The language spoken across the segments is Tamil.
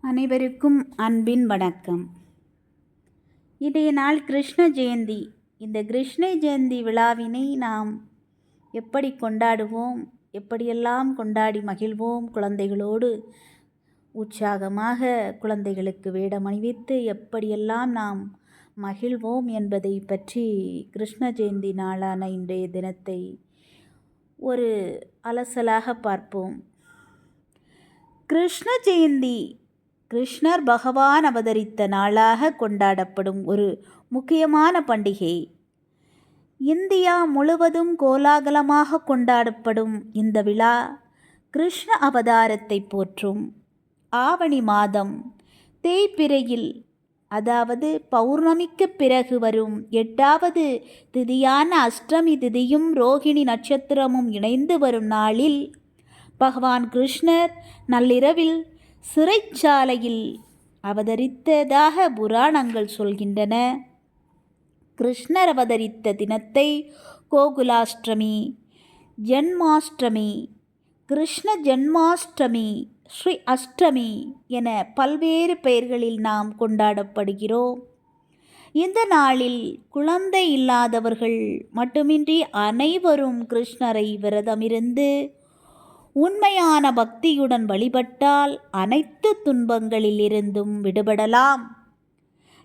அனைவருக்கும் அன்பின் வணக்கம். இன்றைய நாள் கிருஷ்ண ஜெயந்தி. இந்த கிருஷ்ண ஜெயந்தி விழாவினை நாம் எப்படி கொண்டாடுவோம், எப்படியெல்லாம் கொண்டாடி மகிழ்வோம், குழந்தைகளோடு உற்சாகமாக குழந்தைகளுக்கு வேடம் அணிவித்து எப்படியெல்லாம் நாம் மகிழ்வோம் என்பதை பற்றி கிருஷ்ண ஜெயந்தி நாளான இன்றைய தினத்தை ஒரு அலசலாக பார்ப்போம். கிருஷ்ண ஜெயந்தி கிருஷ்ணர் பகவான் அவதரித்த நாளாக கொண்டாடப்படும் ஒரு முக்கியமான பண்டிகை. இந்தியா முழுவதும் கோலாகலமாக கொண்டாடப்படும் இந்த விழா கிருஷ்ண அவதாரத்தை போற்றும். ஆவணி மாதம் தேய்பிறையில், அதாவது பௌர்ணமிக்கு பிறகு வரும் 8வது திதியான அஷ்டமி திதியும் ரோகிணி நட்சத்திரமும் இணைந்து வரும் நாளில் பகவான் கிருஷ்ணர் நள்ளிரவில் சிறைச்சாலையில் அவதரித்ததாக புராணங்கள் சொல்கின்றன. கிருஷ்ணர் அவதரித்த தினத்தை கோகுலாஷ்டமி, ஜன்மாஷ்டமி, கிருஷ்ண ஜன்மாஷ்டமி, ஸ்ரீ அஷ்டமி என பல்வேறு பெயர்களில் நாம் கொண்டாடப்படுகிறோம். இந்த நாளில் குழந்தை இல்லாதவர்கள் மட்டுமின்றி அனைவரும் கிருஷ்ணரை விரதமிருந்து உண்மையான பக்தியுடன் வழிபட்டால் அனைத்து துன்பங்களில் இருந்தும் விடுபடலாம்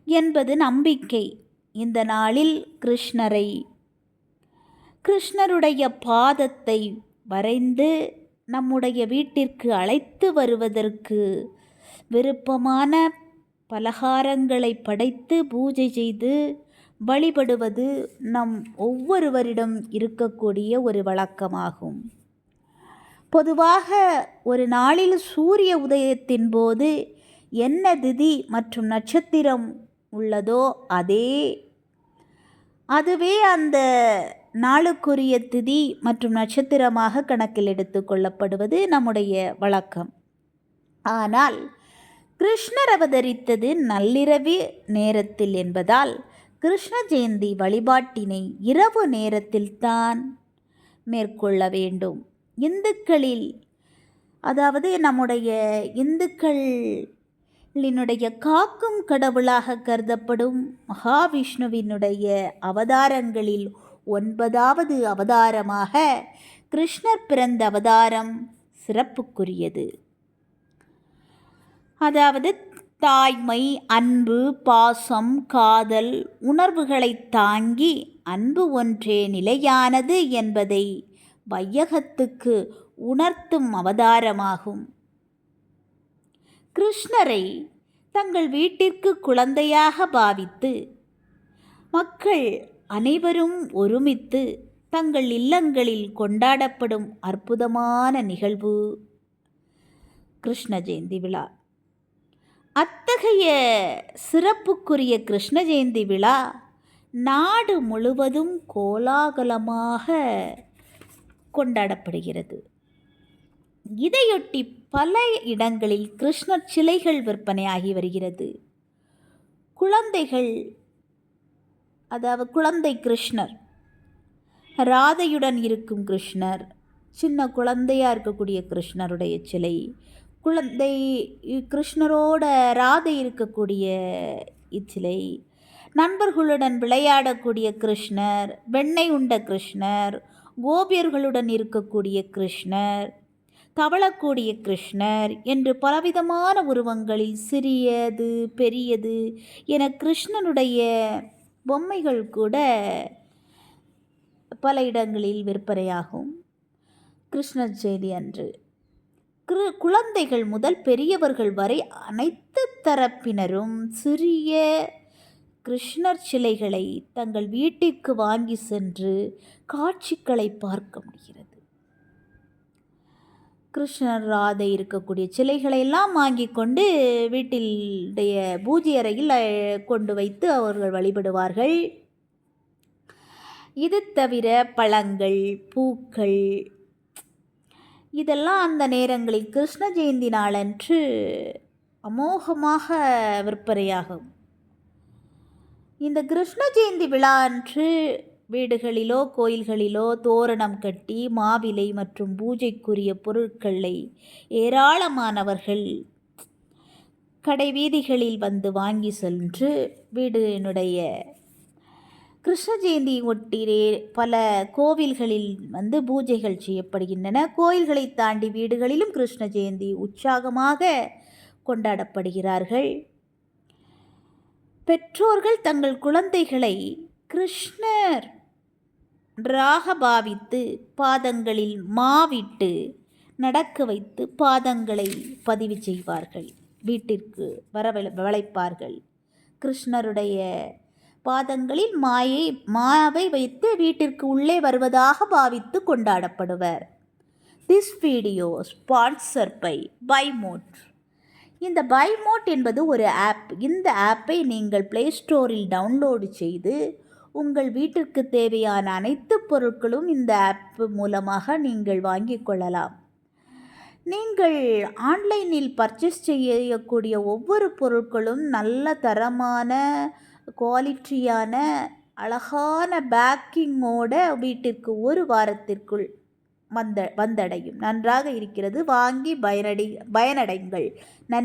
என்பது நம்பிக்கை. இந்த நாளில் கிருஷ்ணருடைய பாதத்தை வரைந்து நம்முடைய வீட்டிற்கு அழைத்து வருவதற்கு விருப்பமான பலகாரங்களை படைத்து பூஜை செய்து வழிபடுவது நம் ஒவ்வொருவரிடம் இருக்கக்கூடிய ஒரு வழக்கமாகும். பொதுவாக ஒரு நாளில் சூரிய உதயத்தின் போது என்ன திதி மற்றும் நட்சத்திரம் உள்ளதோ அதுவே அந்த நாளுக்குரிய திதி மற்றும் நட்சத்திரமாக கணக்கில் எடுத்து கொள்ளப்படுவது நம்முடைய வழக்கம். ஆனால் கிருஷ்ணர் அவதரித்தது நள்ளிரவு நேரத்தில் என்பதால் கிருஷ்ண ஜெயந்தி வழிபாட்டினை இரவு நேரத்தில்தான் மேற்கொள்ள வேண்டும். இந்துக்களில், அதாவது நம்முடைய இந்துக்களினுடைய காக்கும் கடவுளாக கருதப்படும் மகாவிஷ்ணுவினுடைய அவதாரங்களில் 9வது அவதாரமாக கிருஷ்ணர் பிறந்த அவதாரம் சிறப்புக்குரியது. அதாவது தாய்மை, அன்பு, பாசம், காதல் உணர்வுகளை தாங்கி அன்பு ஒன்றே நிலையானது என்பதை வையகத்துக்கு உணர்த்தும் அவதாரமாகும். கிருஷ்ணரை தங்கள் வீட்டிற்கு குழந்தையாக பாவித்து மக்கள் அனைவரும் ஒருமித்து தங்கள் இல்லங்களில் கொண்டாடப்படும் அற்புதமான நிகழ்வு கிருஷ்ண ஜெயந்தி விழா. அத்தகைய சிறப்புக்குரிய கிருஷ்ண ஜெயந்தி விழா நாடு முழுவதும் கோலாகலமாக கொண்டாடப்படுகிறது. இதையொட்டி பல இடங்களில் கிருஷ்ணர் சிலைகள் விற்பனையாகி வருகிறது. குழந்தைகள், அதாவது குழந்தை கிருஷ்ணர், ராதையுடன் இருக்கும் கிருஷ்ணர், சின்ன குழந்தையாக இருக்கக்கூடிய கிருஷ்ணருடைய சிலை, குழந்தை கிருஷ்ணரோட ராதை இருக்கக்கூடிய இச்சிலை, நண்பர்களுடன் விளையாடக்கூடிய கிருஷ்ணர், வெண்ணெய் உண்ட கிருஷ்ணர், கோபியர்களுடன் இருக்கக்கூடிய கிருஷ்ணர், தவளக்கூடிய கிருஷ்ணர் என்று பலவிதமான உருவங்களில் சிறியது பெரியது என கிருஷ்ணனுடைய பொம்மைகள் கூட பல இடங்களில் விற்பனையாகும். கிருஷ்ணர் ஜெயந்தி அன்று குழந்தைகள் முதல் பெரியவர்கள் வரை அனைத்து தரப்பினரும் சிறிய கிருஷ்ணர் சிலைகளை தங்கள் வீட்டிற்கு வாங்கி சென்று காட்சிகளை பார்க்க முடிகிறது. கிருஷ்ணர் ராதை இருக்கக்கூடிய சிலைகளை எல்லாம் வாங்கி கொண்டு வீட்டிலுடைய பூஜை அறையில் கொண்டு வைத்து அவர்கள் வழிபடுவார்கள். இது தவிர பழங்கள், பூக்கள் இதெல்லாம் அந்த நேரங்களில் கிருஷ்ண ஜெயந்தி நாளன்று அமோகமாக விற்பனையாகும். இந்த கிருஷ்ண ஜெயந்தி விழா அன்று வீடுகளிலோ கோயில்களிலோ தோரணம் கட்டி மாவிலை மற்றும் பூஜைக்குரிய பொருட்களை ஏராளமானவர்கள் கடை வீதிகளில் வந்து வாங்கி சென்று வீடினுடைய கிருஷ்ண ஜெயந்தி ஒட்டியே பல கோவில்களில் வந்து பூஜைகள் செய்யப்படுகின்றன. கோயில்களை தாண்டி வீடுகளிலும் கிருஷ்ண ஜெயந்தி உற்சாகமாக கொண்டாடப்படுகிறார்கள். பெற்றோர்கள் தங்கள் குழந்தைகளை கிருஷ்ணர் பாவித்து பாதங்களில் மாவிட்டு நடக்க வைத்து பாதங்களை பதிவு செய்வார்கள். வீட்டிற்கு வரவழைப்பார்கள். கிருஷ்ணருடைய பாதங்களில் மாவை வைத்து வீட்டிற்கு உள்ளே வருவதாக பாவித்து கொண்டாடப்படுவர். திஸ் வீடியோ ஸ்பான்சர் பை பைமோட். இந்த பைமோட் என்பது ஒரு ஆப். இந்த ஆப்பை நீங்கள் பிளே ஸ்டோரில் டவுன்லோடு செய்து உங்கள் வீட்டிற்கு தேவையான அனைத்து பொருட்களும் இந்த ஆப் மூலமாக நீங்கள் வாங்கிக் கொள்ளலாம். நீங்கள் ஆன்லைனில் பர்ச்சேஸ் செய்யக்கூடிய ஒவ்வொரு பொருட்களும் நல்ல தரமான குவாலிட்டியான அழகான பேக்கிங்கோட வீட்டிற்கு ஒரு வாரத்திற்குள் வந்தடையும். நன்றாக இருக்கிறது. வாங்கி பயனடைங்கள். நன்றி.